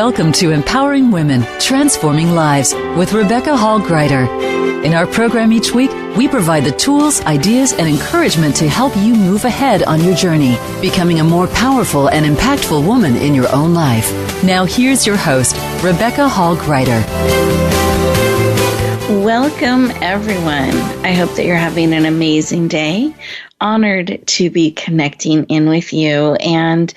Welcome to Empowering Women, Transforming Lives with Rebecca Hall-Gruyter. In our program each week, we provide the tools, ideas, and encouragement to help you move ahead on your journey, becoming a more powerful and impactful woman in your own life. Now here's your host, Rebecca Hall-Gruyter. Welcome, everyone. I hope that you're having an amazing day. Honored to be connecting in with you. And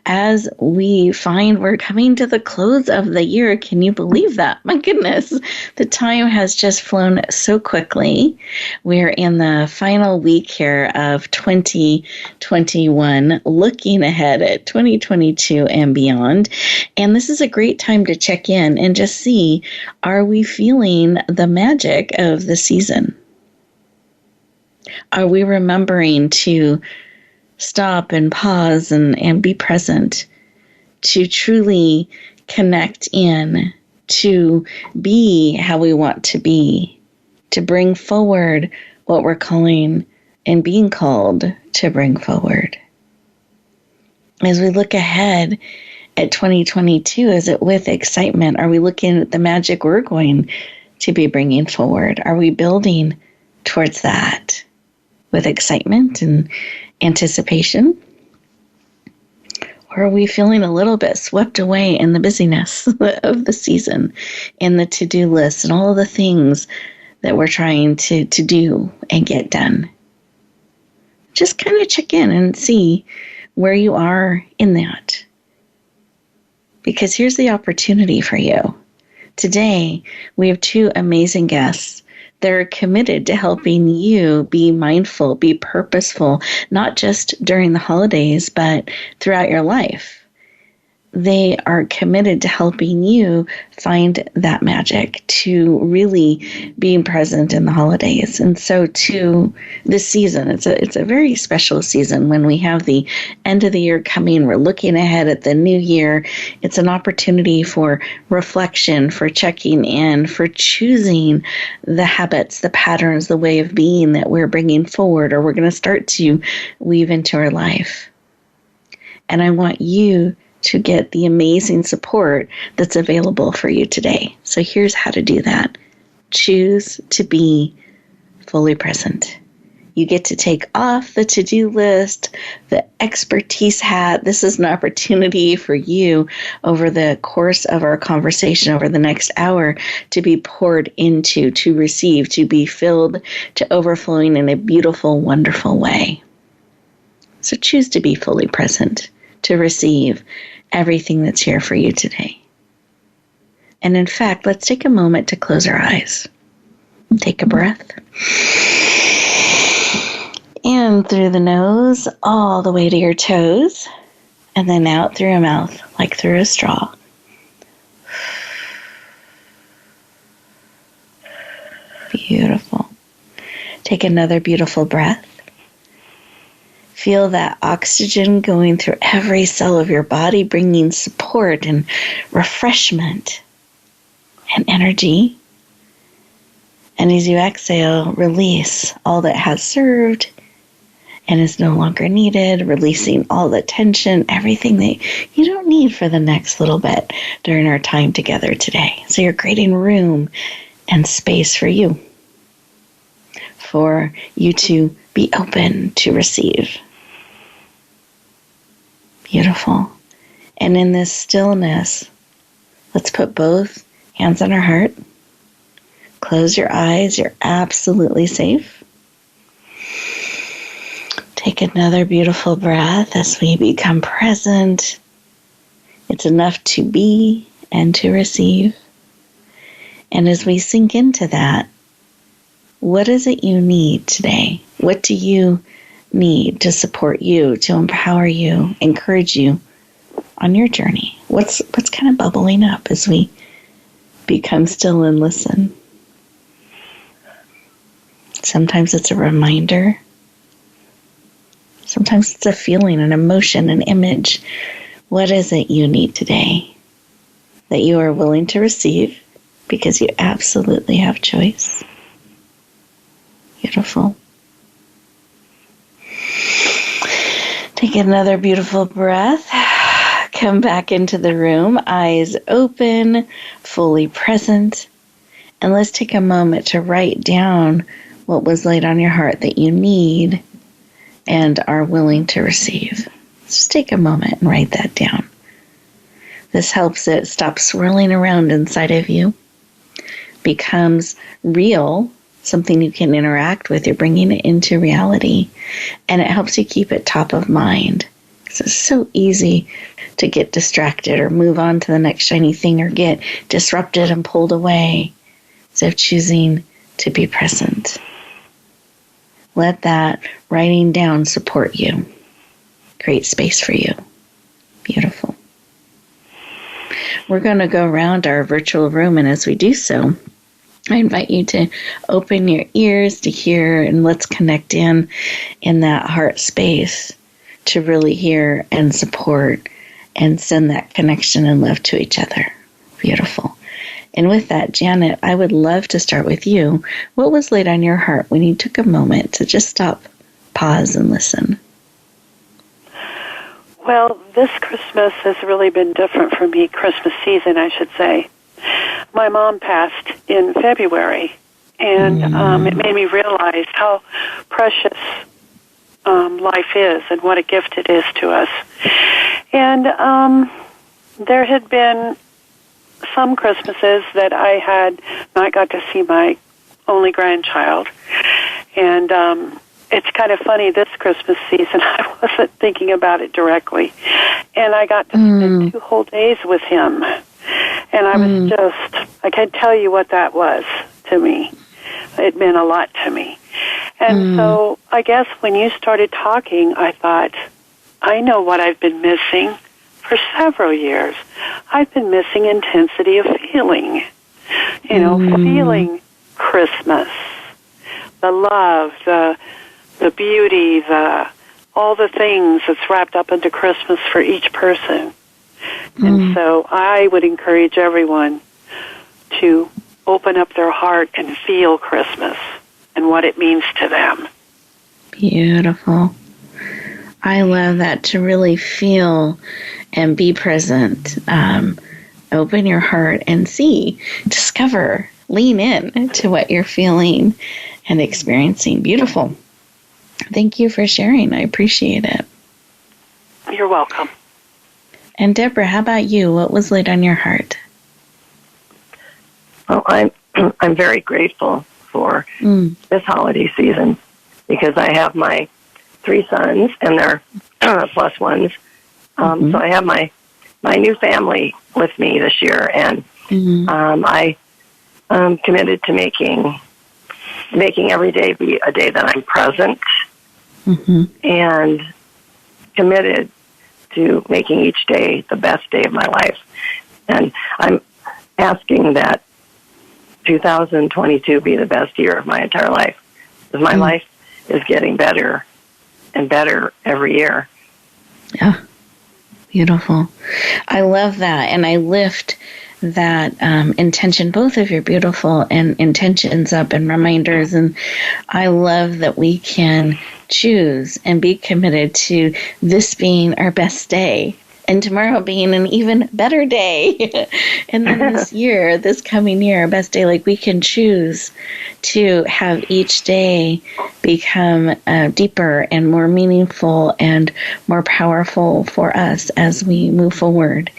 as we find we're coming to the close of the year, can you believe that? My goodness, the time has just flown so quickly. We're in the final week here of 2021, looking ahead at 2022 and beyond. And this is a great time to check in and just see, are we feeling the magic of the season? Are we remembering to stop and pause and be present, to truly connect in, to be how we want to be, to bring forward what we're calling and being called to bring forward? As we look ahead at 2022, is it with excitement? Are we looking at the magic we're going to be bringing forward? Are we building towards that with excitement and anticipation? Or are we feeling a little bit swept away in the busyness of the season, in the to-do list and all of the things that we're trying to do and get done? Just kind of check in and see where you are in that. Because here's the opportunity for you. Today, we have two amazing guests. They're committed to helping you be mindful, be purposeful, not just during the holidays, but throughout your life. They are committed to helping you find that magic, to really being present in the holidays. And so to this season, it's a very special season when we have the end of the year coming. We're looking ahead at the new year. It's an opportunity for reflection, for checking in, for choosing the habits, the patterns, the way of being that we're bringing forward or we're going to start to weave into our life. And I want you to get the amazing support that's available for you today. So here's how to do that. Choose to be fully present. You get to take off the to-do list, the expertise hat. This is an opportunity for you over the course of our conversation over the next hour to be poured into, to receive, to be filled, to overflowing in a beautiful, wonderful way. So choose to be fully present, to receive everything that's here for you today. And in fact, let's take a moment to close our eyes. Take a breath. In through the nose, all the way to your toes, and then out through your mouth, like through a straw. Beautiful. Take another beautiful breath. Feel that oxygen going through every cell of your body, bringing support and refreshment and energy. And as you exhale, release all that has served and is no longer needed, releasing all the tension, everything that you don't need for the next little bit during our time together today. So you're creating room and space for you to be open to receive. Beautiful. And in this stillness, let's put both hands on our heart. Close your eyes. You're absolutely safe. Take another beautiful breath as we become present. It's enough to be and to receive. And as we sink into that, what is it you need today? What do you need to support you, to empower you, encourage you on your journey? What's kind of bubbling up as we become still and listen? Sometimes it's a reminder. Sometimes it's a feeling, an emotion, an image. What is it you need today that you are willing to receive because you absolutely have choice? Beautiful. Take another beautiful breath. Come back into the room, eyes open, fully present. And let's take a moment to write down what was laid on your heart that you need and are willing to receive. Just take a moment and write that down. This helps it stop swirling around inside of you, becomes real, something you can interact with. You're bringing it into reality, and it helps you keep it top of mind. So it's so easy to get distracted or move on to the next shiny thing or get disrupted and pulled away instead of choosing to be present. Let that writing down support you. Create space for you. Beautiful. We're going to go around our virtual room, and as we do so, I invite you to open your ears to hear, and let's connect in that heart space to really hear and support and send that connection and love to each other. Beautiful. And with that, Janet, I would love to start with you. What was laid on your heart when you took a moment to just stop, pause, and listen? Well, this Christmas has really been different for me, Christmas season, I should say. My mom passed in February, and it made me realize how precious life is and what a gift it is to us. And there had been some Christmases that I had not got to see my only grandchild. And it's kind of funny, this Christmas season, I wasn't thinking about it directly. And I got to spend 2 whole days with him. And I was I can't tell you what that was to me. It meant a lot to me. And so I guess when you started talking, I thought, I know what I've been missing for several years. I've been missing intensity of feeling. You know, feeling Christmas, the love, the beauty, all the things that's wrapped up into Christmas for each person. And so I would encourage everyone to open up their heart and feel Christmas and what it means to them. Beautiful. I love that, to really feel and be present. Open your heart and see, discover, lean in to what you're feeling and experiencing. Beautiful. Thank you for sharing. I appreciate it. You're welcome. And Deborah, how about you? What was laid on your heart? Well, I'm very grateful for this holiday season because I have my 3 sons and they're plus ones. So I have my new family with me this year, and I am committed to making every day be a day that I'm present and committed to making each day the best day of my life. And I'm asking that 2022 be the best year of my entire life, because my life is getting better and better every year. Yeah, beautiful. I love that, and I lift that intention, both of your beautiful and intentions up and reminders, and I love that we can choose and be committed to this being our best day and tomorrow being an even better day. And then this coming year, our best day, like we can choose to have each day become deeper and more meaningful and more powerful for us as we move forward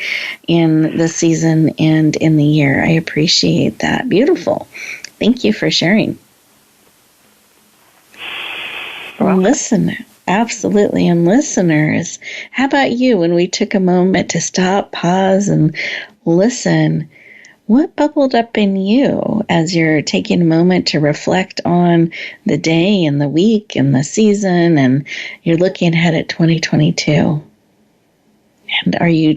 in the season and in the year. I appreciate that. Beautiful. Thank you for sharing. Listener, absolutely. And listeners, how about you? When we took a moment to stop, pause, and listen, what bubbled up in you as you're taking a moment to reflect on the day and the week and the season, and you're looking ahead at 2022? And what are you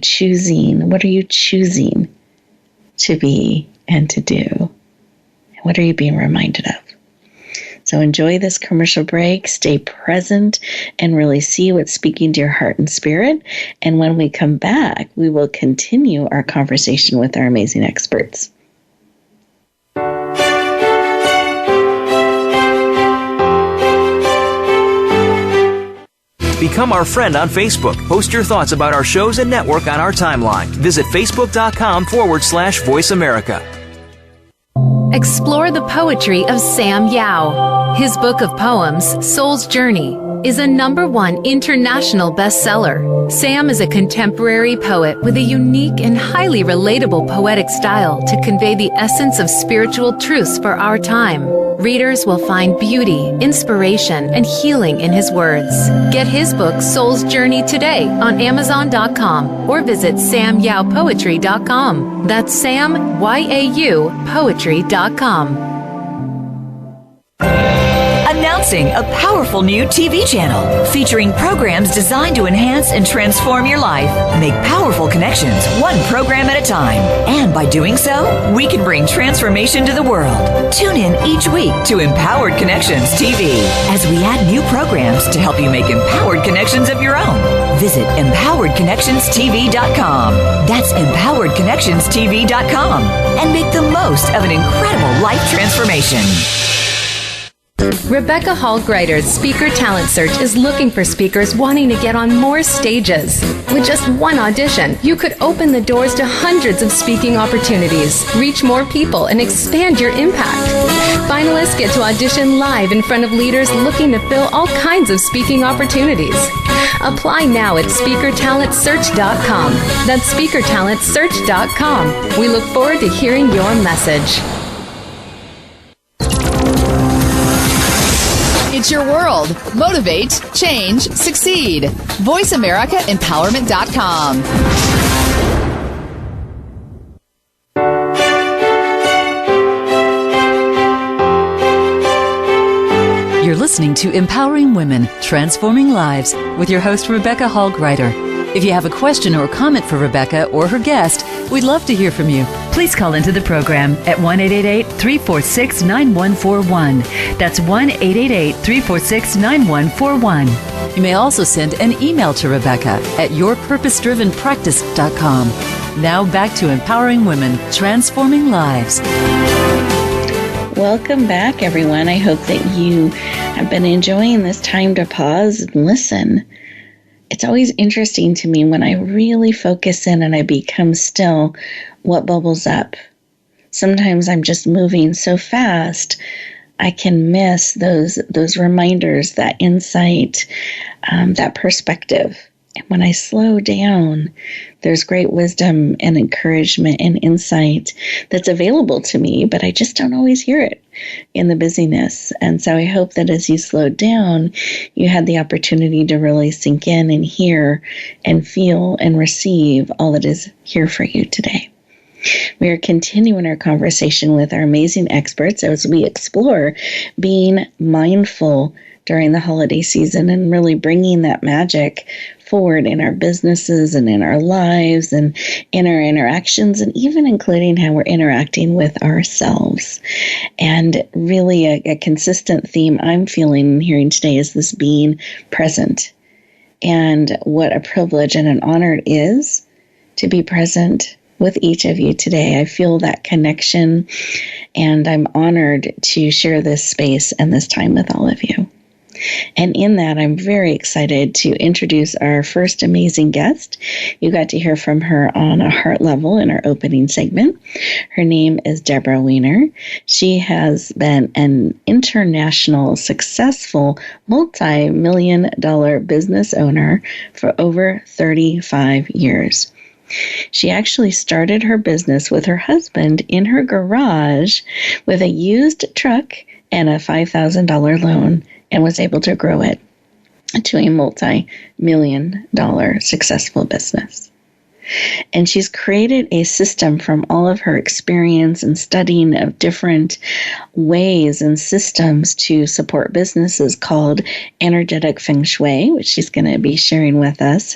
choosing to be and to do? And what are you being reminded of? So enjoy this commercial break, stay present, and really see what's speaking to your heart and spirit. And when we come back, we will continue our conversation with our amazing experts. Become our friend on Facebook. Post your thoughts about our shows and network on our timeline. Visit facebook.com/Voice America. Explore the poetry of Sam Yao. His book of poems, Soul's Journey, is a #1 international bestseller. Sam is a contemporary poet with a unique and highly relatable poetic style to convey the essence of spiritual truths for our time. Readers will find beauty, inspiration, and healing in his words. Get his book, Soul's Journey, today on Amazon.com or visit SamYaoPoetry.com. That's Sam, Y-A-U, Poetry.com. Announcing a powerful new TV channel featuring programs designed to enhance and transform your life. Make powerful connections, one program at a time. And by doing so, we can bring transformation to the world. Tune in each week to Empowered Connections TV as we add new programs to help you make empowered connections of your own. Visit EmpoweredConnectionsTV.com. That's EmpoweredConnectionsTV.com. And make the most of an incredible life transformation. Rebecca Hall Greider's Speaker Talent Search is looking for speakers wanting to get on more stages. With just one audition, you could open the doors to hundreds of speaking opportunities, reach more people, and expand your impact. Finalists get to audition live in front of leaders looking to fill all kinds of speaking opportunities. Apply now at SpeakerTalentSearch.com. That's SpeakerTalentSearch.com. We look forward to hearing your message. It's your world. Motivate, change, succeed. VoiceAmericaEmpowerment.com. You're listening to Empowering Women, Transforming Lives with your host, Rebecca Hall Greider. If you have a question or comment for Rebecca or her guest, we'd love to hear from you. Please call into the program at 1-888-346-9141. That's 1-888-346-9141. You may also send an email to Rebecca at yourpurposedrivenpractice.com. Now back to Empowering Women, Transforming Lives. Welcome back, everyone. I hope that you have been enjoying this time to pause and listen. It's always interesting to me when I really focus in and I become still what bubbles up. Sometimes I'm just moving so fast I can miss those reminders, that insight, that perspective. And when I slow down, there's great wisdom and encouragement and insight that's available to me, but I just don't always hear it in the busyness. And so I hope that as you slowed down, you had the opportunity to really sink in and hear and feel and receive all that is here for you today. We are continuing our conversation with our amazing experts as we explore being mindful during the holiday season and really bringing that magic forward in our businesses and in our lives and in our interactions, and even including how we're interacting with ourselves. And really a consistent theme I'm feeling and hearing today is this being present. And what a privilege and an honor it is to be present with each of you today. I feel that connection, and I'm honored to share this space and this time with all of you. And in that, I'm very excited to introduce our first amazing guest. You got to hear from her on a heart level in our opening segment. Her name is Deborah Weiner. She has been an international, successful, multi-million-dollar business owner for over 35 years. She actually started her business with her husband in her garage with a used truck and a $5,000 loan, and was able to grow it to a multi-million-dollar successful business. And she's created a system from all of her experience and studying of different ways and systems to support businesses called Energetic Feng Shui, which she's going to be sharing with us.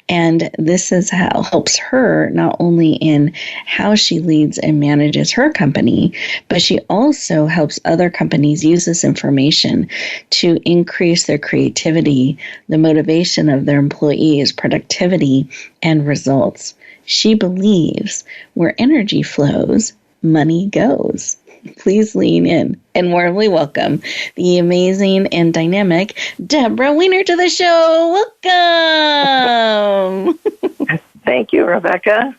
And this is how helps her not only in how she leads and manages her company, but she also helps other companies use this information to increase their creativity, the motivation of their employees, productivity, and results. She believes where energy flows, money goes. please lean in and warmly welcome the amazing and dynamic Deborah Weiner to the show. Welcome. Thank you, Rebecca.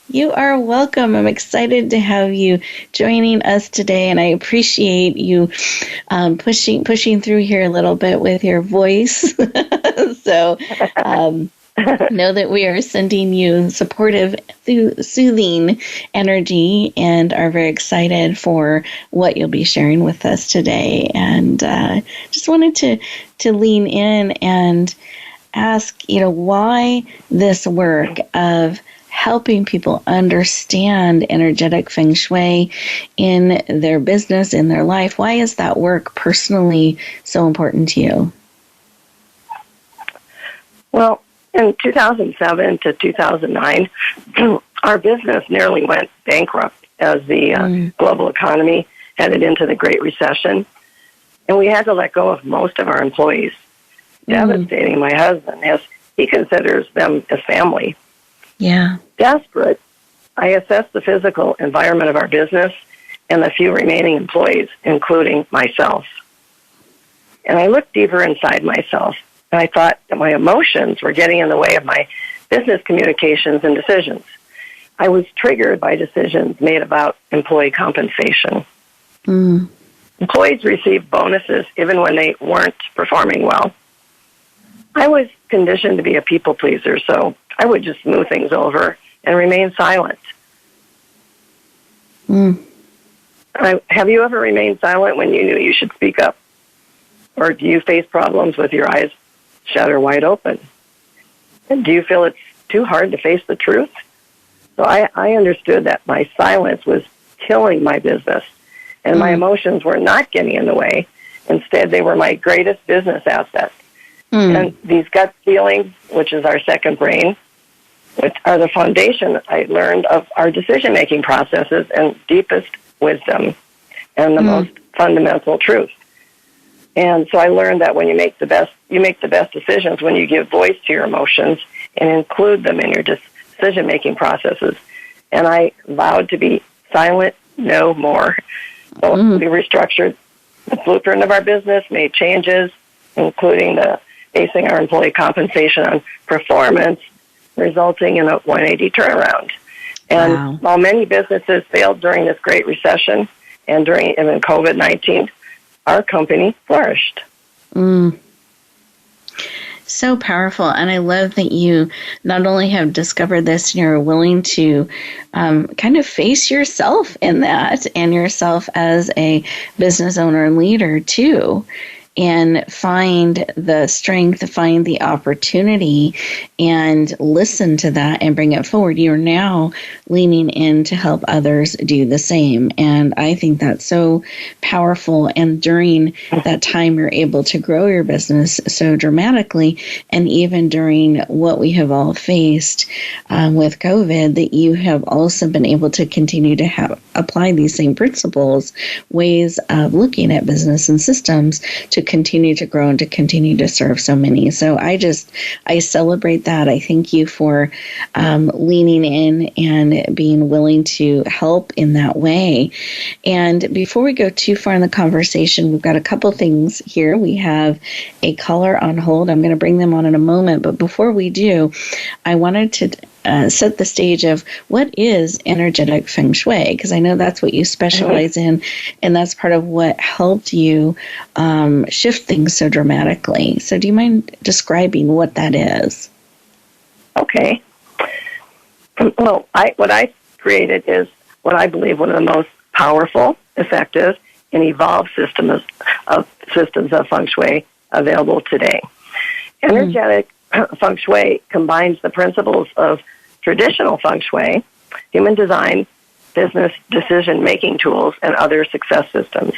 You are welcome. I'm excited to have you joining us today, and I appreciate you pushing through here a little bit with your voice. So know that we are sending you supportive, soothing energy and are very excited for what you'll be sharing with us today. And just wanted to lean in and ask, why this work of helping people understand energetic feng shui in their business, in their life. Why is that work personally so important to you? Well, in 2007 to 2009, our business nearly went bankrupt as the global economy headed into the Great Recession. And we had to let go of most of our employees. Devastating. My husband, he considers them as family. Yeah. Desperate, I assessed the physical environment of our business and the few remaining employees, including myself. And I looked deeper inside myself, and I thought that my emotions were getting in the way of my business communications and decisions. I was triggered by decisions made about employee compensation. Employees received bonuses even when they weren't performing well. I was conditioned to be a people pleaser, so I would just smooth things over and remain silent. Have you ever remained silent when you knew you should speak up? Or do you face problems with your eyes shut or wide open? And do you feel it's too hard to face the truth? So I understood that my silence was killing my business, and my emotions were not getting in the way. Instead, they were my greatest business asset. And these gut feelings, which is our second brain, which are the foundation I learned of our decision-making processes and deepest wisdom and the most fundamental truth. And so I learned that when you make the best decisions when you give voice to your emotions and include them in your decision-making processes. And I vowed to be silent no more. So we restructured the blueprint of our business, made changes, including basing our employee compensation on performance, resulting in a 180 turnaround. And while many businesses failed during this Great Recession and during even COVID-19, our company flourished. So powerful. And I love that you not only have discovered this, and you're willing to kind of face yourself in that and yourself as a business owner and leader too. And find the strength, find the opportunity, and listen to that and bring it forward. You're now leaning in to help others do the same. And I think that's so powerful. And during that time, you're able to grow your business so dramatically. And even during what we have all faced with COVID, that you have also been able to continue to apply these same principles, ways of looking at business and systems to continue to grow and to continue to serve so many. So I celebrate that. I thank you for leaning in and being willing to help in that way. And before we go too far in the conversation, we've got a couple things here. We have a caller on hold. I'm going to bring them on in a moment. But before we do, I wanted to set the stage of what is energetic feng shui, because I know that's what you specialize in, and that's part of what helped you shift things so dramatically. So do you mind describing what that is? Okay. Well, what I created is what I believe one of the most powerful, effective, and evolved systems of feng shui available today. Energetic feng shui combines the principles of traditional feng shui, human design, business decision-making tools, and other success systems.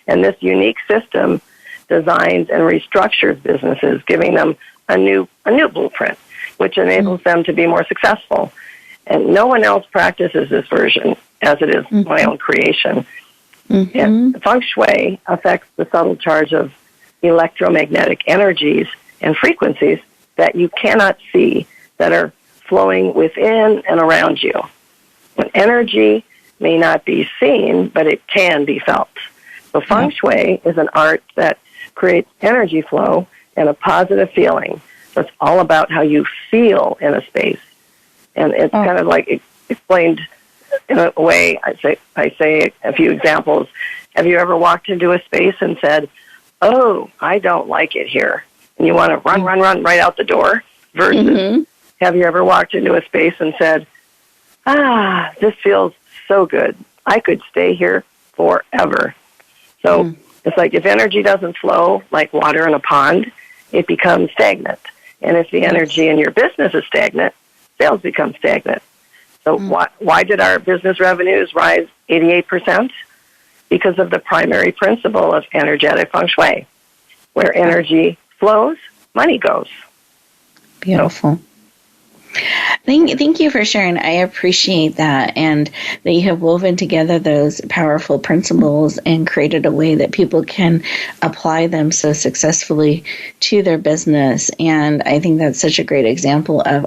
And this unique system designs and restructures businesses, giving them a new blueprint, which enables them to be more successful. And no one else practices this version, as it is my own creation. And feng shui affects the subtle charge of electromagnetic energies and frequencies that you cannot see, that are flowing within and around you. When energy may not be seen, but it can be felt. So feng shui is an art that creates energy flow and a positive feeling. So it's all about how you feel in a space. And it's kind of like explained in a way. I say a few examples. Have you ever walked into a space and said, "Oh, I don't like it here," and you want to run right out the door? Versus, have you ever walked into a space and said, this feels so good. I could stay here forever. So it's like if energy doesn't flow like water in a pond, it becomes stagnant. And if the energy in your business is stagnant, sales become stagnant. So why did our business revenues rise 88%? Because of the primary principle of energetic feng shui. Where energy flows, money goes. Beautiful. Thank you for sharing. I appreciate that, and that you have woven together those powerful principles and created a way that people can apply them so successfully to their business. And I think that's such a great example of,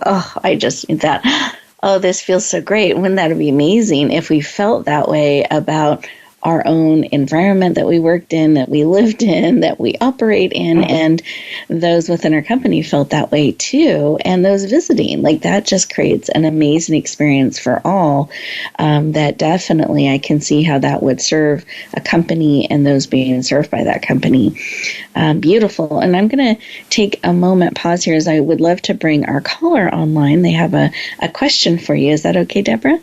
this feels so great. Wouldn't that be amazing if we felt that way about our own environment that we worked in, that we lived in, that we operate in, and those within our company felt that way too, and those visiting. Like, that just creates an amazing experience for all, that definitely I can see how that would serve a company and those being served by that company. Beautiful. And I'm going to take a pause here, as I would love to bring our caller online. They have a question for you. Is that okay, Deborah?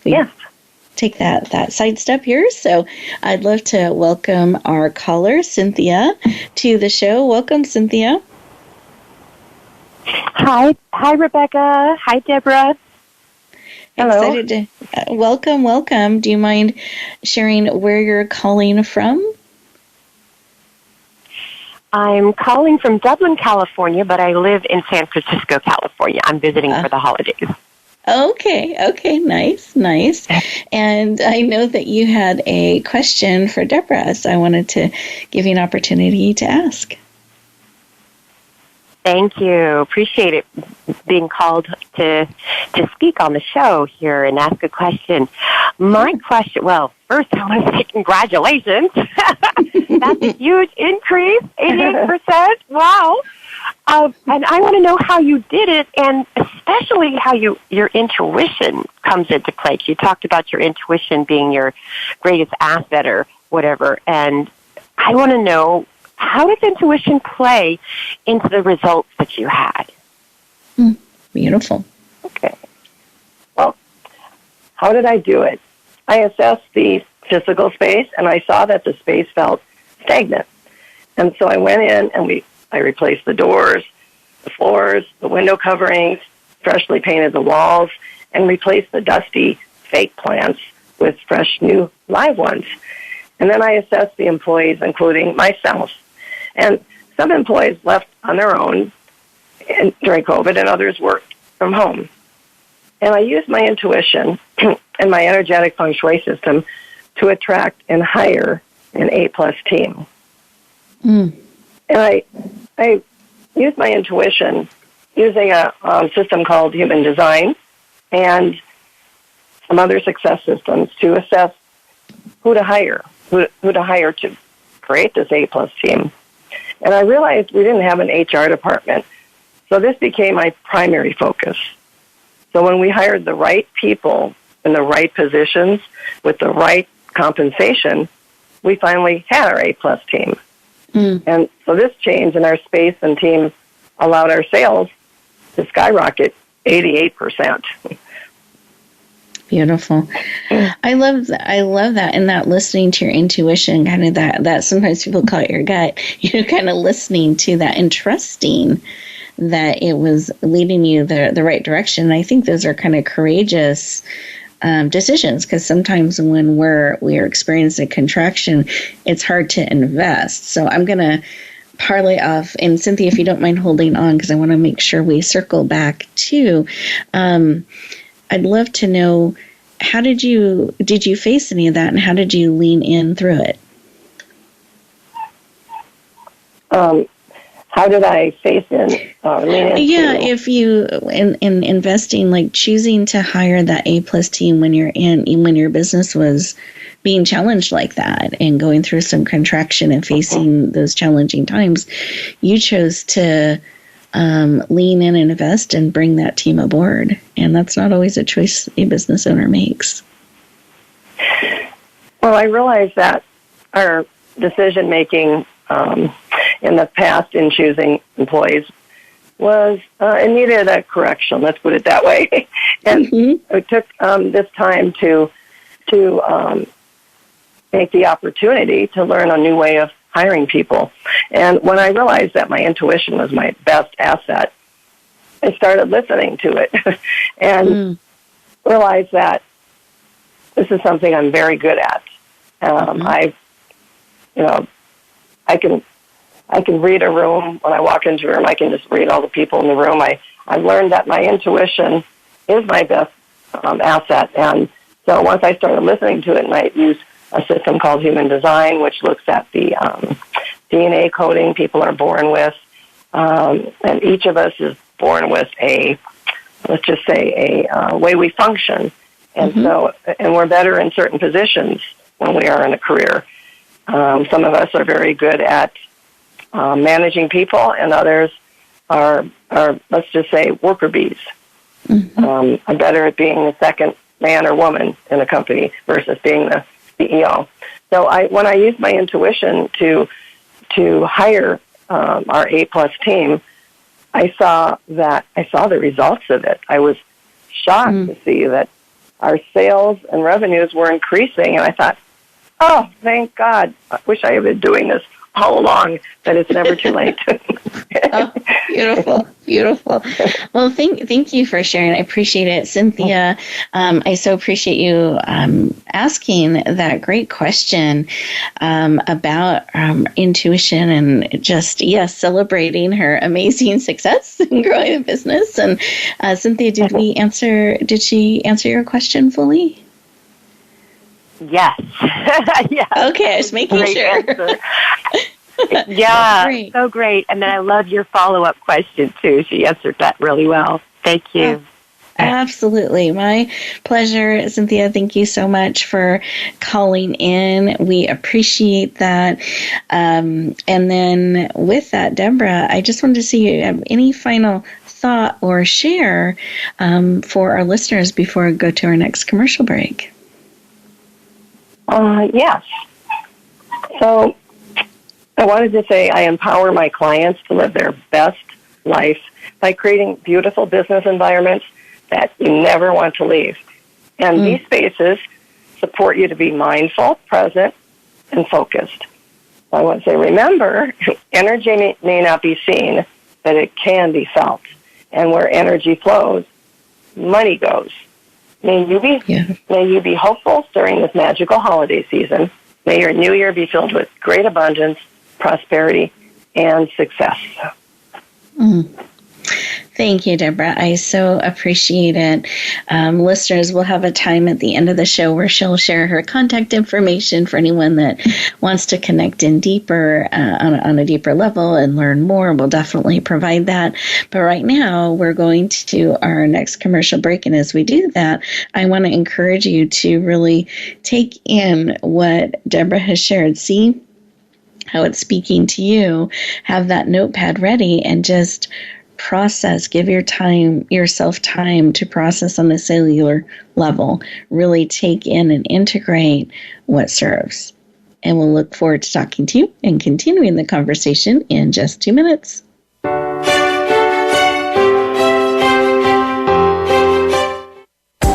Yes. Take that sidestep here. So I'd love to welcome our caller, Cynthia, to the show. Welcome, Cynthia. Hi, Rebecca. Hi, Deborah. Hello. Excited to welcome. Do you mind sharing where you're calling from? I'm calling from Dublin, California, but I live in San Francisco, California. I'm visiting for the holidays. Okay, nice. And I know that you had a question for Deborah, so I wanted to give you an opportunity to ask. Thank you. Appreciate it being called to speak on the show here and ask a question. My question, first I want to say congratulations. That's a huge increase, 88%. Wow. And I want to know how you did it, and especially how your intuition comes into play. You talked about your intuition being your greatest asset or whatever, and I want to know, how does intuition play into the results that you had? Beautiful. Okay. Well, how did I do it? I assessed the physical space, and I saw that the space felt stagnant. And so I went in and I replaced the doors, the floors, the window coverings, freshly painted the walls, and replaced the dusty fake plants with fresh new live ones. And then I assessed the employees, including myself. And some employees left on their own during COVID, and others worked from home. And I used my intuition and my energetic feng shui system to attract and hire an A-plus team. And I used my intuition using a system called Human Design and some other success systems to assess who to hire to create this A-plus team. And I realized we didn't have an HR department, so this became my primary focus. So when we hired the right people in the right positions with the right compensation, we finally had our A-plus team. And so this change in our space and team allowed our sales to skyrocket 88%. Beautiful. I love that. And that listening to your intuition, kind of that sometimes people call it your gut, kind of listening to that and trusting that it was leading you the right direction. And I think those are kind of courageous decisions, because sometimes when we're experiencing a contraction, it's hard to invest. So I'm going to parlay off, and Cynthia, if you don't mind holding on, because I want to make sure we circle back to, I'd love to know, how did you face any of that, and how did you lean in through it? So how did I face in lean into? Yeah, if you in investing, like choosing to hire that A+ team when your business was being challenged like that and going through some contraction and facing those challenging times, you chose to lean in and invest and bring that team aboard. And that's not always a choice a business owner makes. Well, I realized that our decision making in the past in choosing employees was it needed a correction. Let's put it that way. And it took this time to make the opportunity to learn a new way of hiring people. And when I realized that my intuition was my best asset, I started listening to it and realized that this is something I'm very good at. I can read a room. When I walk into a room, I can just read all the people in the room. I've learned that my intuition is my best asset. And so once I started listening to it, and I use a system called Human Design, which looks at the DNA coding people are born with, and each of us is born with a way we function. And and we're better in certain positions when we are in a career. Some of us are very good at managing people, and others are let's just say, worker bees. I'm better at being the second man or woman in a company versus being the CEO. So when I used my intuition to hire our A+ team, I saw the results of it. I was shocked to see that our sales and revenues were increasing, and I thought, oh, thank God. I wish I had been doing this all along, but it's never too late. Oh, beautiful, beautiful. Well, thank you for sharing. I appreciate it. Cynthia, I so appreciate you asking that great question about intuition and just, celebrating her amazing success in growing a business. And Cynthia, did she answer your question fully? Yes. Yeah. Okay, just making sure. Yeah, great. So great. And then I love your follow-up question, too. She answered that really well. Thank you. Absolutely. My pleasure, Cynthia. Thank you so much for calling in. We appreciate that. And then with that, Deborah, I just wanted to see you have any final thought or share for our listeners before we go to our next commercial break. Yes. So I wanted to say I empower my clients to live their best life by creating beautiful business environments that you never want to leave. And these spaces support you to be mindful, present, and focused. I want to say, remember, energy may not be seen, but it can be felt. And where energy flows, money goes. May you be hopeful during this magical holiday season. May your new year be filled with great abundance, prosperity, and success. Thank you, Deborah. I so appreciate it. Listeners, will have a time at the end of the show where she'll share her contact information for anyone that wants to connect in deeper, on a deeper level and learn more. We'll definitely provide that. But right now, we're going to do our next commercial break. And as we do that, I want to encourage you to really take in what Deborah has shared. See how it's speaking to you. Have that notepad ready and just process, give yourself time to process on a cellular level, really take in and integrate what serves. And we'll look forward to talking to you and continuing the conversation in just 2 minutes.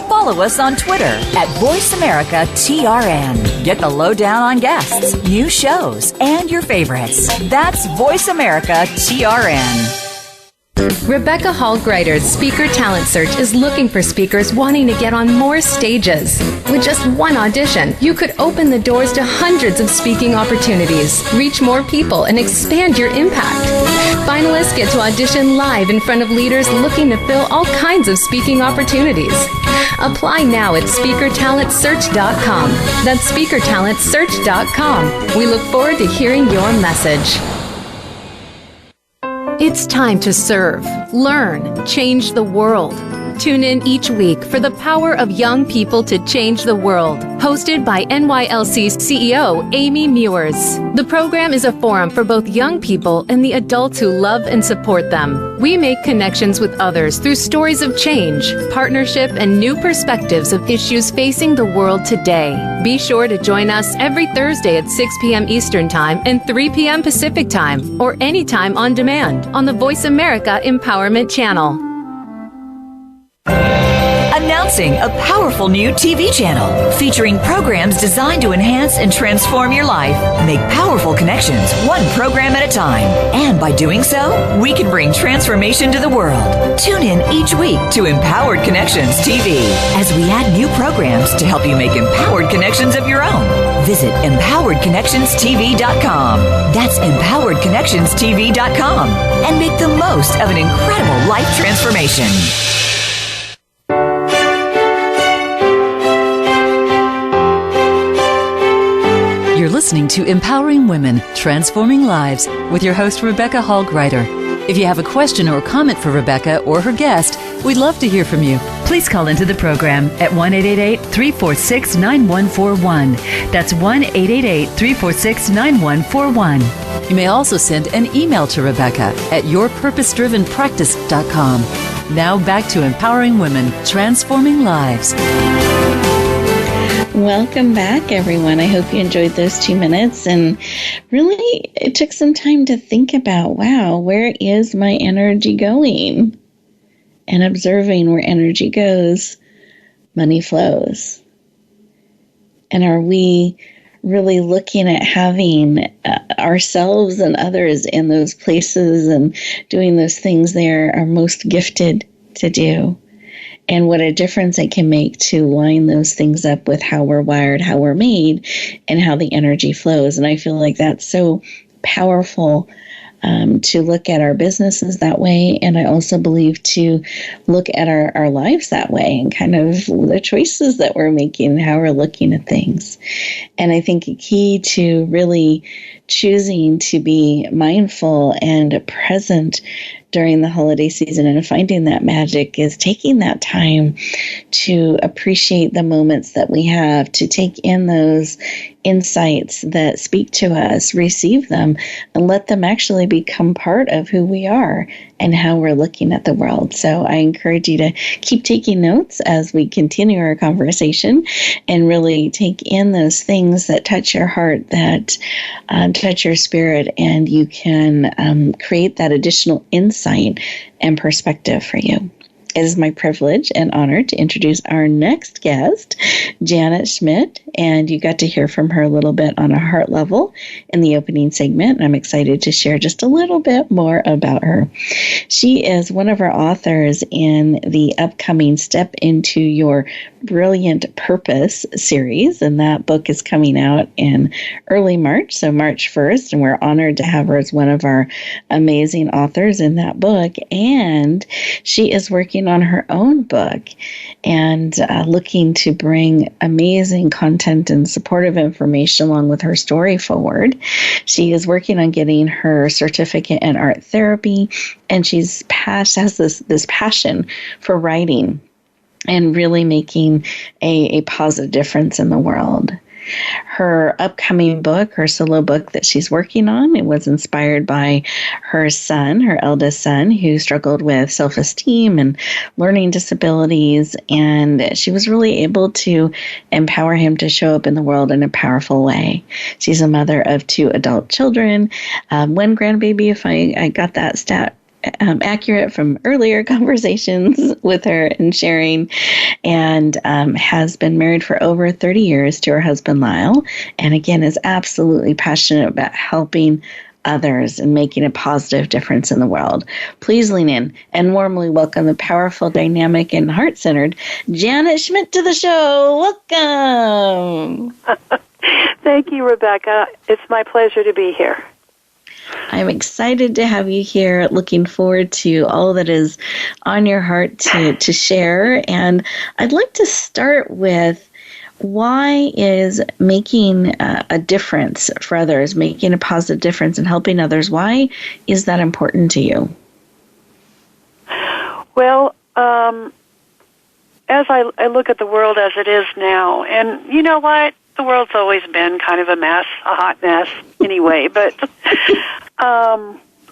Follow us on Twitter at VoiceAmericaTRN. Get the lowdown on guests, new shows, and your favorites. That's VoiceAmericaTRN. Rebecca Hall-Griter's Speaker Talent Search is looking for speakers wanting to get on more stages. With just one audition, you could open the doors to hundreds of speaking opportunities, reach more people, and expand your impact. Finalists get to audition live in front of leaders looking to fill all kinds of speaking opportunities. Apply now at SpeakerTalentSearch.com. That's SpeakerTalentSearch.com. We look forward to hearing your message. It's time to serve, learn, change the world. Tune in each week for the power of young people to change the world. Hosted by NYLC CEO Amy Mewers. The program is a forum for both young people and the adults who love and support them. We make connections with others through stories of change, partnership, and new perspectives of issues facing the world today. Be sure to join us every Thursday at 6 p.m. Eastern Time and 3 p.m. Pacific Time, or anytime on demand on the Voice America Empowerment Channel. Announcing a powerful new TV channel featuring programs designed to enhance and transform your life. Make powerful connections, one program at a time. And by doing so, we can bring transformation to the world. Tune in each week to Empowered Connections TV as we add new programs to help you make empowered connections of your own. Visit empoweredconnectionstv.com. That's empoweredconnectionstv.com. And make the most of an incredible life transformation. You're listening to Empowering Women, Transforming Lives with your host, Rebecca Hall-Gruyter. If you have a question or comment for Rebecca or her guest, we'd love to hear from you. Please call into the program at 1-888-346-9141. That's 1-888-346-9141. You may also send an email to Rebecca at yourpurposedrivenpractice.com. Now back to Empowering Women, Transforming Lives. Welcome back, everyone. I hope you enjoyed those 2 minutes, and really it took some time to think about, wow, where is my energy going? And observing where energy goes, money flows. And are we really looking at having ourselves and others in those places and doing those things they are most gifted to do? And what a difference it can make to line those things up with how we're wired, how we're made, and how the energy flows. And I feel like that's so powerful to look at our businesses that way. And I also believe to look at our lives that way and kind of the choices that we're making and how we're looking at things. And I think a key to really choosing to be mindful and present during the holiday season and finding that magic is taking that time to appreciate the moments that we have, to take in those insights that speak to us, receive them, and let them actually become part of who we are and how we're looking at the world. So I encourage you to keep taking notes as we continue our conversation and really take in those things that touch your heart, that touch your spirit, and you can create that additional insight and perspective for you. It is my privilege and honor to introduce our next guest, Janet Schmidt, and you got to hear from her a little bit on a heart level in the opening segment, and I'm excited to share just a little bit more about her. She is one of our authors in the upcoming Step Into Your Brilliant Purpose series, and that book is coming out in early March, so March 1st, and we're honored to have her as one of our amazing authors in that book. And she is working on her own book and looking to bring amazing content and supportive information along with her story forward. She is working on getting her certificate in art therapy, and she has this passion for writing and really making a positive difference in the world. Her upcoming book, her solo book that she's working on, it was inspired by her son, her eldest son, who struggled with self-esteem and learning disabilities, and she was really able to empower him to show up in the world in a powerful way. She's a mother of 2 adult children, 1 grandbaby, if I got that stat accurate from earlier conversations with her and sharing, and has been married for over 30 years to her husband, Lyle, and again is absolutely passionate about helping others and making a positive difference in the world. Please lean in and warmly welcome the powerful, dynamic, and heart-centered Janet Schmidt to the show. Welcome. Thank you, Rebecca. It's my pleasure to be here. I'm excited to have you here, looking forward to all that is on your heart to share. And I'd like to start with, why is making a difference for others, making a positive difference and helping others, why is that important to you? Well, as I look at the world as it is now, and you know what? The world's always been kind of a mess, a hot mess anyway, but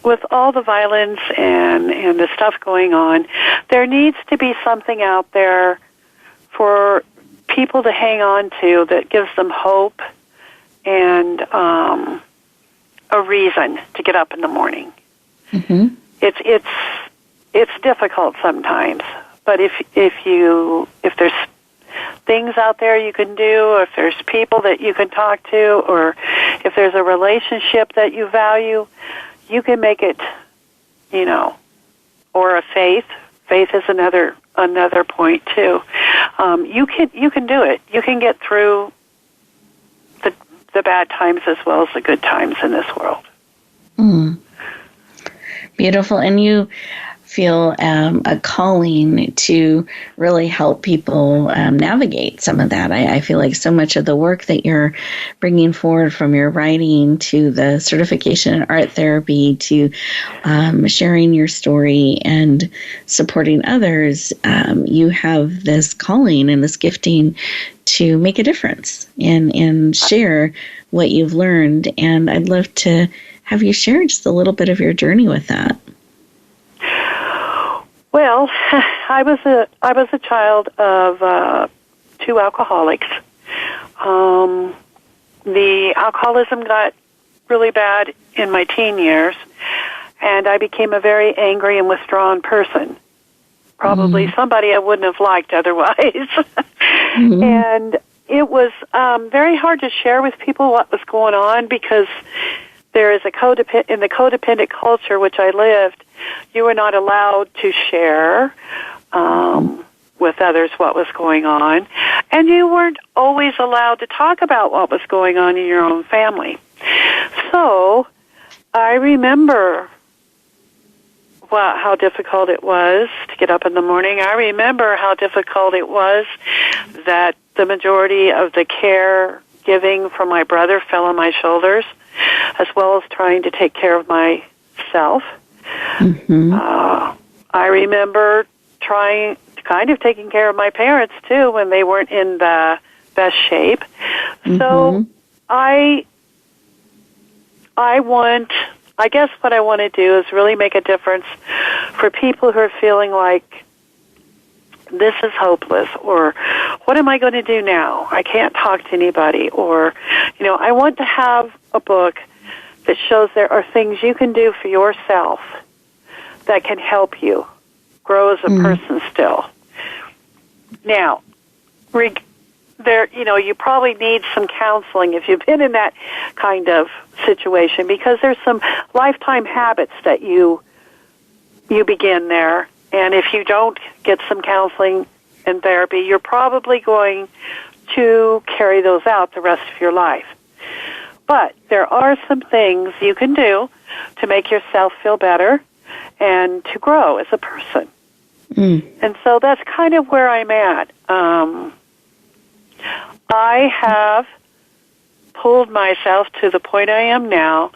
with all the violence and the stuff going on, there needs to be something out there for people to hang on to that gives them hope and a reason to get up in the morning. Mm-hmm. It's difficult sometimes, but if there's things out there you can do, or if there's people that you can talk to, or if there's a relationship that you value, you can make it, or a faith. Faith is another point too. You can do it. You can get through the bad times as well as the good times in this world. Mm. Beautiful. And you feel a calling to really help people navigate some of that. I feel like so much of the work that you're bringing forward, from your writing to the certification in art therapy to sharing your story and supporting others, you have this calling and this gifting to make a difference and share what you've learned. And I'd love to have you share just a little bit of your journey with that. Well, I was a child of two alcoholics. The alcoholism got really bad in my teen years, and I became a very angry and withdrawn person. Probably somebody I wouldn't have liked otherwise. Mm-hmm. And it was very hard to share with people what was going on, because there is in the codependent culture which I lived, you were not allowed to share with others what was going on, and you weren't always allowed to talk about what was going on in your own family. So I remember how difficult it was to get up in the morning. I remember how difficult it was that the majority of the care giving from my brother fell on my shoulders, as well as trying to take care of myself. Mm-hmm. I remember kind of taking care of my parents, too, when they weren't in the best shape. Mm-hmm. So I guess what I want to do is really make a difference for people who are feeling like this is hopeless, or what am I going to do now? I can't talk to anybody, or, I want to have a book that shows there are things you can do for yourself that can help you grow as a person still. Now, you probably need some counseling if you've been in that kind of situation, because there's some lifetime habits that you begin there. And if you don't get some counseling and therapy, you're probably going to carry those out the rest of your life. But there are some things you can do to make yourself feel better and to grow as a person. And so that's kind of where I'm at. I have pulled myself to the point I am now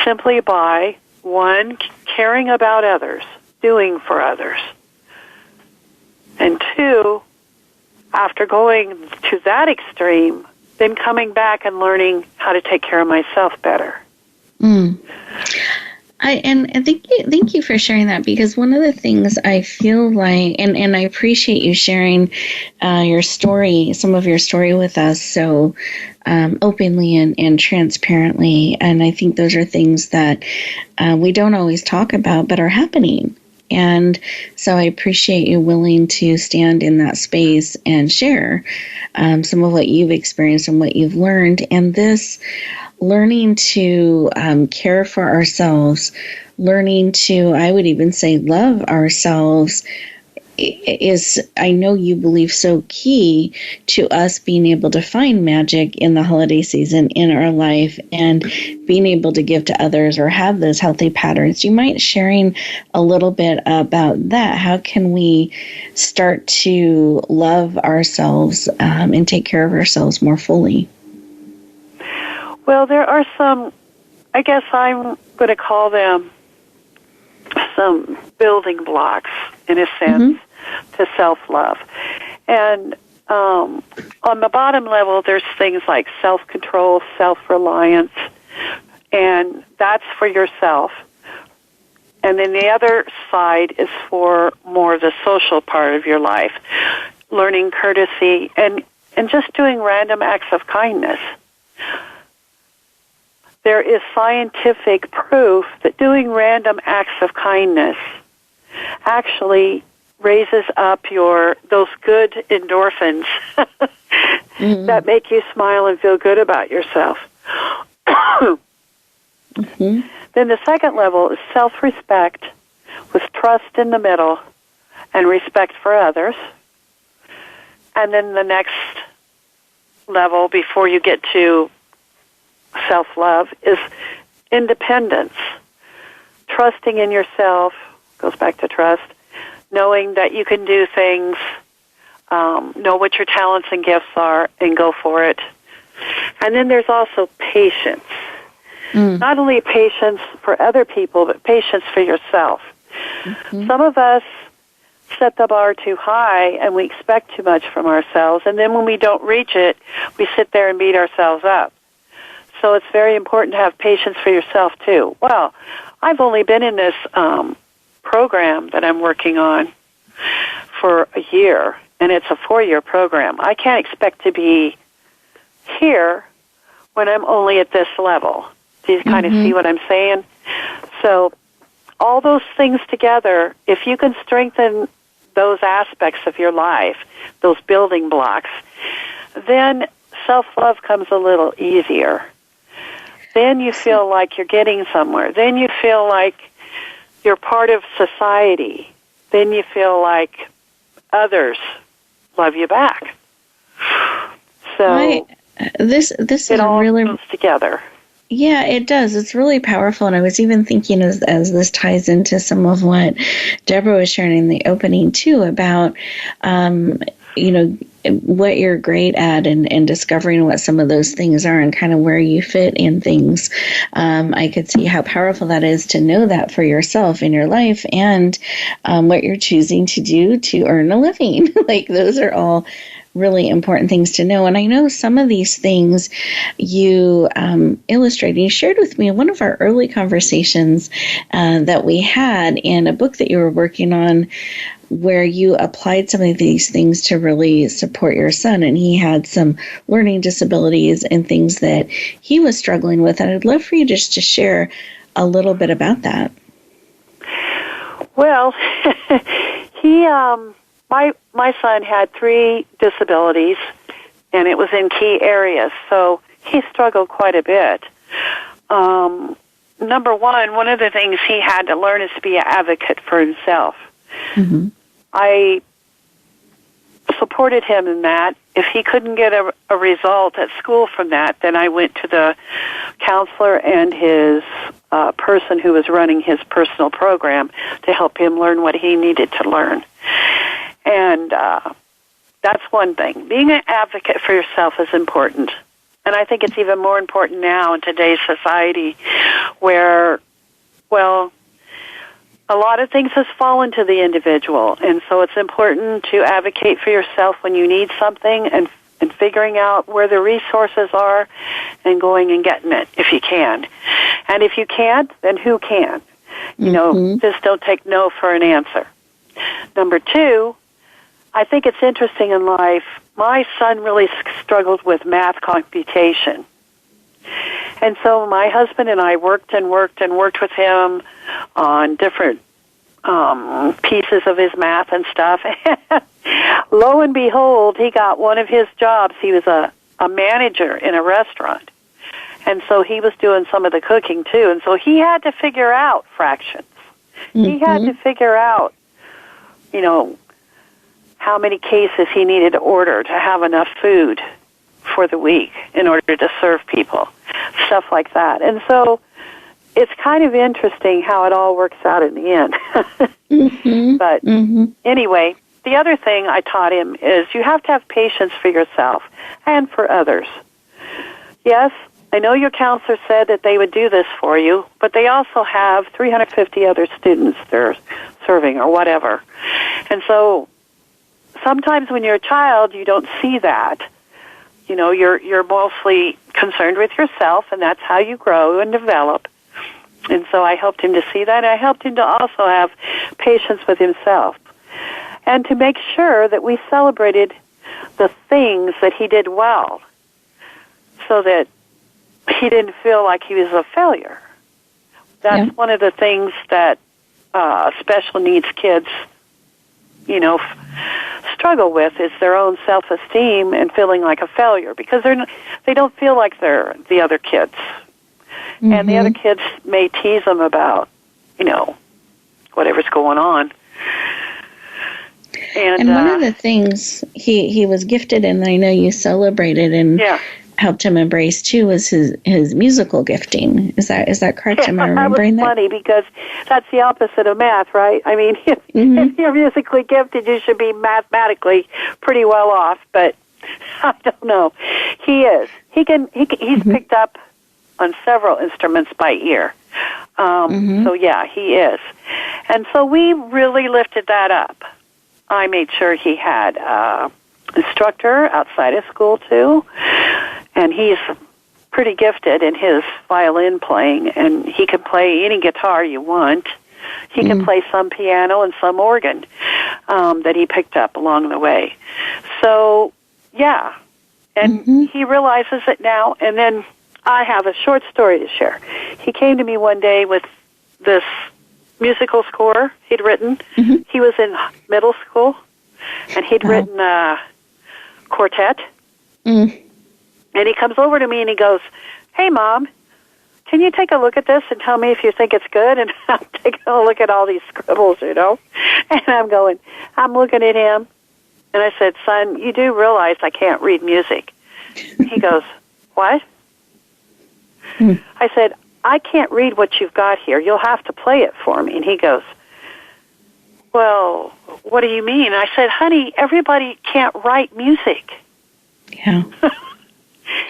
simply by, one, caring about others, doing for others. And two, after going to that extreme, then coming back and learning how to take care of myself better. Thank you for sharing that, because one of the things I feel like, and I appreciate you sharing your story, some of your story with us so openly and transparently. And I think those are things that we don't always talk about, but are happening. And so I appreciate you willing to stand in that space and share some of what you've experienced and what you've learned. And this learning to care for ourselves, learning to, I would even say, love ourselves, is, I know you believe, so key to us being able to find magic in the holiday season in our life and being able to give to others or have those healthy patterns. Do you mind sharing a little bit about that? How can we start to love ourselves and take care of ourselves more fully? Well, there are some, I guess I'm going to call them some building blocks, in a sense, to self-love. And on the bottom level, there's things like self-control, self-reliance, and that's for yourself. And then the other side is for more the social part of your life, learning courtesy and just doing random acts of kindness. There is scientific proof that doing random acts of kindness actually raises up those good endorphins that make you smile and feel good about yourself. Then the second level is self-respect with trust in the middle and respect for others. And then the next level before you get to self-love is independence. Trusting in yourself, goes back to trust, knowing that you can do things, know what your talents and gifts are, and go for it. And then there's also patience. Not only patience for other people, but patience for yourself. Some of us set the bar too high and we expect too much from ourselves, and then when we don't reach it, we sit there and beat ourselves up. So it's very important to have patience for yourself, too. Well, I've only been in this program that I'm working on for a year, and it's a 4-year program. I can't expect to be here when I'm only at this level. Do you kind of see what I'm saying? So all those things together, if you can strengthen those aspects of your life, those building blocks, then self-love comes a little easier. Then you feel like you're getting somewhere. Then you feel like you're part of society. Then you feel like others love you back. So this is it all really comes together. Yeah, it does. It's really powerful. And I was even thinking as this ties into some of what Deborah was sharing in the opening too about, what you're great at and discovering what some of those things are and kind of where you fit in things. I could see how powerful that is to know that for yourself in your life and what you're choosing to do to earn a living. Like those are all really important things to know. And I know some of these things you illustrated, you shared with me in one of our early conversations that we had in a book that you were working on where you applied some of these things to really support your son. And he had some learning disabilities and things that he was struggling with. And I'd love for you just to share a little bit about that. Well, my son had 3 disabilities, and it was in key areas, so he struggled quite a bit. Number one of the things he had to learn is to be an advocate for himself. I supported him in that. If he couldn't get a result at school from that, then I went to the counselor and his person who was running his personal program to help him learn what he needed to learn. And that's one thing. Being an advocate for yourself is important. And I think it's even more important now in today's society where, well, a lot of things has fallen to the individual. And so it's important to advocate for yourself when you need something and figuring out where the resources are and going and getting it if you can. And if you can't, then who can? Just don't take no for an answer. Number 2, I think it's interesting in life. My son really struggled with math computation. And so my husband and I worked with him on different pieces of his math and stuff. Lo and behold, he got one of his jobs. He was a manager in a restaurant. And so he was doing some of the cooking too. And so he had to figure out fractions. He had to figure out, how many cases he needed to order to have enough food for the week in order to serve people, stuff like that. And so it's kind of interesting how it all works out in the end. But anyway, the other thing I taught him is you have to have patience for yourself and for others. Yes, I know your counselor said that they would do this for you, but they also have 350 other students they're serving or whatever. And so sometimes when you're a child, you don't see that. You know, you're mostly concerned with yourself, and that's how you grow and develop. And so I helped him to see that, and I helped him to also have patience with himself and to make sure that we celebrated the things that he did well so that he didn't feel like he was a failure. That's one of the things that special needs kids, you know, struggle with is their own self-esteem and feeling like a failure because they don't feel like they're the other kids. And the other kids may tease them about, you know, whatever's going on. And one of the things he was gifted, and I know you celebrated and helped him embrace too, was his musical gifting. Is that correct? Am I remembering that? That was funny because that's the opposite of math, right? I mean, if you're musically gifted, you should be mathematically pretty well off. But I don't know. He is. He's picked up on several instruments by ear. So yeah, he is. And so we really lifted that up. I made sure he had instructor outside of school too, and he's pretty gifted in his violin playing, and he can play any guitar you want. He can play some piano and some organ that he picked up along the way. So, yeah, and he realizes it now, and then I have a short story to share. He came to me one day with this musical score he'd written. He was in middle school, and he'd written a quartet. And he comes over to me and he goes, "Hey, Mom, can you take a look at this and tell me if you think it's good?" And I'm taking a look at all these scribbles, you know. And I'm looking at him, and I said, "Son, you do realize I can't read music." He goes, "What?" I said, "I can't read what you've got here. You'll have to play it for me." And he goes, "Well, what do you mean?" I said, "Honey, everybody can't write music." Yeah.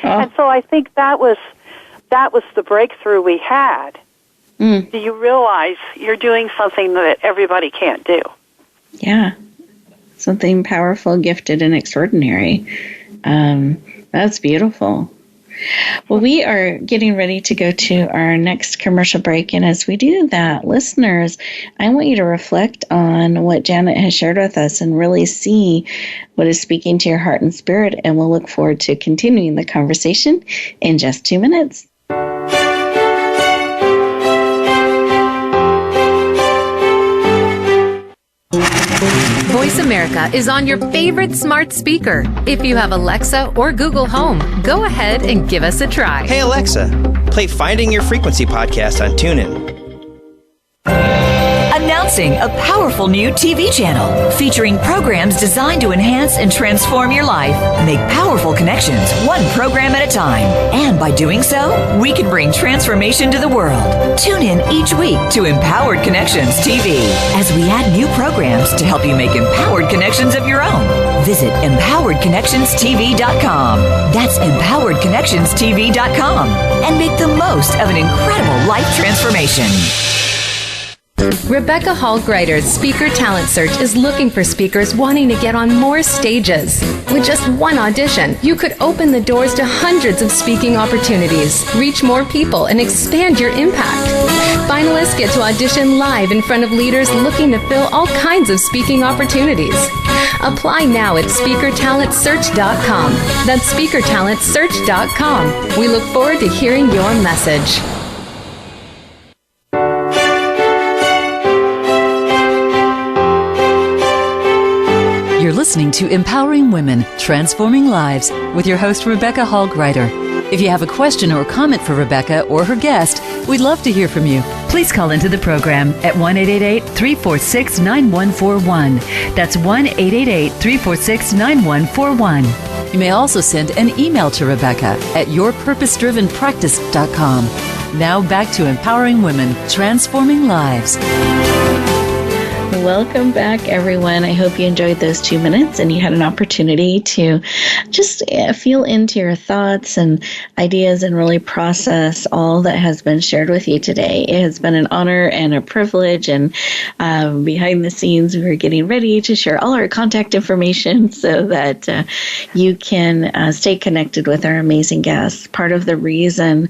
And so I think that was the breakthrough we had. Do you realize you're doing something that everybody can't do? Yeah. Something powerful, gifted, and extraordinary. That's beautiful. Well, we are getting ready to go to our next commercial break, and as we do that, listeners, I want you to reflect on what Janet has shared with us and really see what is speaking to your heart and spirit, and we'll look forward to continuing the conversation in just 2 minutes. Voice America is on your favorite smart speaker. If you have Alexa or Google Home, go ahead and give us a try. Hey Alexa, play Finding Your Frequency podcast on TuneIn. Announcing a powerful new TV channel featuring programs designed to enhance and transform your life. Make powerful connections, one program at a time. And by doing so, we can bring transformation to the world. Tune in each week to Empowered Connections TV as we add new programs to help you make empowered connections of your own. Visit EmpoweredConnectionsTV.com. That's EmpoweredConnectionsTV.com. And make the most of an incredible life transformation. Rebecca Hall-Griter's Speaker Talent Search is looking for speakers wanting to get on more stages. With just one audition, you could open the doors to hundreds of speaking opportunities, reach more people, and expand your impact. Finalists get to audition live in front of leaders looking to fill all kinds of speaking opportunities. Apply now at SpeakerTalentSearch.com. That's SpeakerTalentSearch.com. We look forward to hearing your message. You're listening to Empowering Women, Transforming Lives with your host, Rebecca Hall-Griter. If you have a question or comment for Rebecca or her guest, we'd love to hear from you. Please call into the program at 1-888-346-9141. That's 1-888-346-9141. You may also send an email to Rebecca at yourpurposedrivenpractice.com. Now back to Empowering Women, Transforming Lives. Welcome back, everyone. I hope you enjoyed those 2 minutes and you had an opportunity to just feel into your thoughts and ideas and really process all that has been shared with you today. It has been an honor and a privilege, and behind the scenes, we're getting ready to share all our contact information so that you can stay connected with our amazing guests. Part of the reason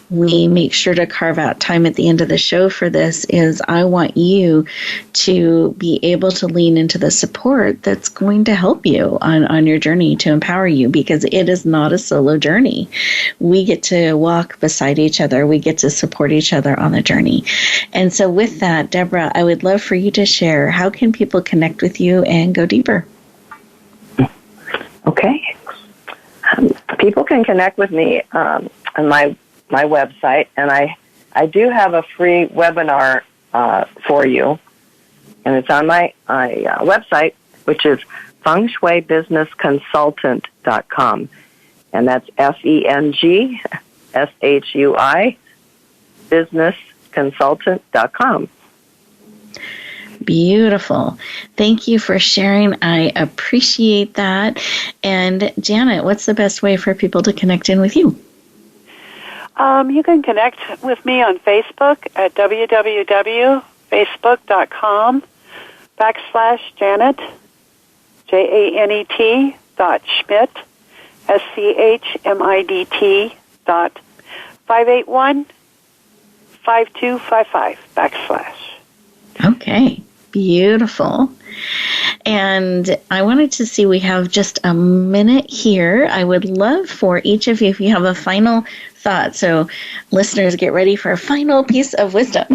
we make sure to carve out time at the end of the show for this is I want you to be able to lean into the support that's going to help you on your journey to empower you, because it is not a solo journey. We get to walk beside each other. We get to support each other on the journey. And so with that, Deborah, I would love for you to share, how can people connect with you and go deeper? Okay. People can connect with me on my website, and I do have a free webinar for you. And it's on my website, which is fengshuibusinessconsultant.com. And that's FENGSHUI, businessconsultant.com. Beautiful. Thank you for sharing. I appreciate that. And Janet, what's the best way for people to connect in with you? You can connect with me on Facebook at www.facebook.com/Janet, JANET .Schmidt, SCHMIDT .581-5255 /. Okay, beautiful. And I wanted to see, we have just a minute here. I would love for each of you, if you have a final thought. So listeners, get ready for a final piece of wisdom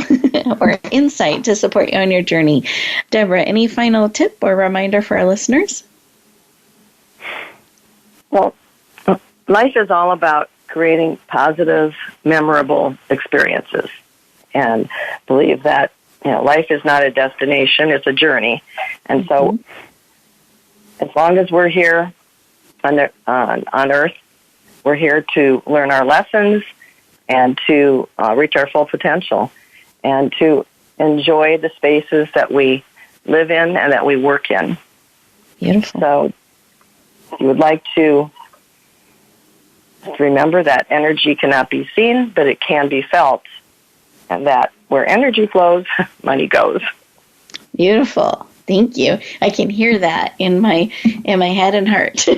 or insight to support you on your journey. Deborah, any final tip or reminder for our listeners? Well, life is all about creating positive, memorable experiences, and believe that life is not a destination, it's a journey. And so as long as we're here on Earth, we're here to learn our lessons and to reach our full potential and to enjoy the spaces that we live in and that we work in. Beautiful. So you would like to remember that energy cannot be seen, but it can be felt, and that where energy flows, money goes. Beautiful. Thank you. I can hear that in my head and heart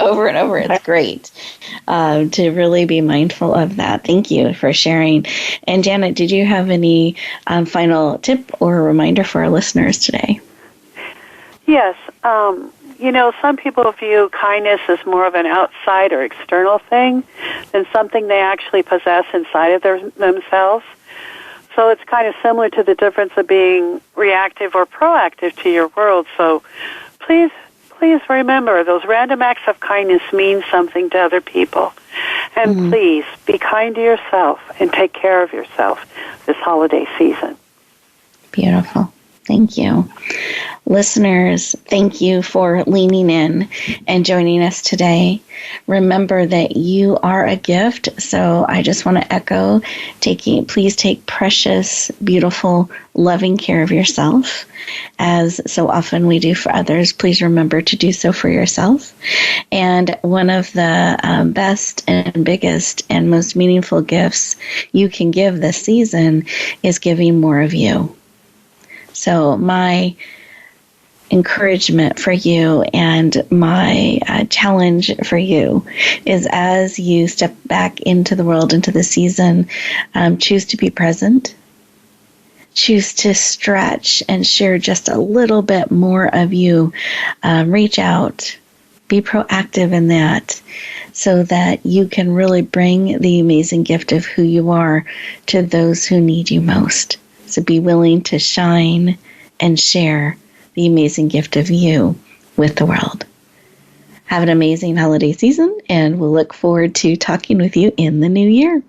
over and over. It's great to really be mindful of that. Thank you for sharing. And Janet, did you have any final tip or reminder for our listeners today? Yes. Some people view kindness as more of an outside or external thing than something they actually possess inside of themselves. So it's kind of similar to the difference of being reactive or proactive to your world. So please remember, those random acts of kindness mean something to other people. And please be kind to yourself and take care of yourself this holiday season. Beautiful. Thank you. Listeners, thank you for leaning in and joining us today. Remember that you are a gift, so I just want to echo, please take precious, beautiful, loving care of yourself, as so often we do for others. Please remember to do so for yourself. And one of the best and biggest and most meaningful gifts you can give this season is giving more of you. So my encouragement for you and my challenge for you is, as you step back into the world, into the season, choose to be present. Choose to stretch and share just a little bit more of you. Reach out. Be proactive in that, so that you can really bring the amazing gift of who you are to those who need you most. So be willing to shine and share the amazing gift of you with the world. Have an amazing holiday season, and we'll look forward to talking with you in the new year.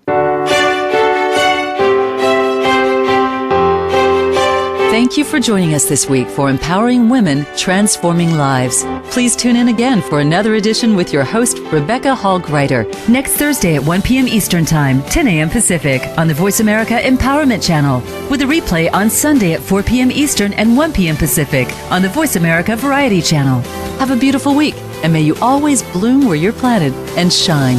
Thank you for joining us this week for Empowering Women, Transforming Lives. Please tune in again for another edition with your host, Rebecca Hall-Gruyter, next Thursday at 1 p.m. Eastern Time, 10 a.m. Pacific, on the Voice America Empowerment Channel, with a replay on Sunday at 4 p.m. Eastern and 1 p.m. Pacific on the Voice America Variety Channel. Have a beautiful week, and may you always bloom where you're planted and shine.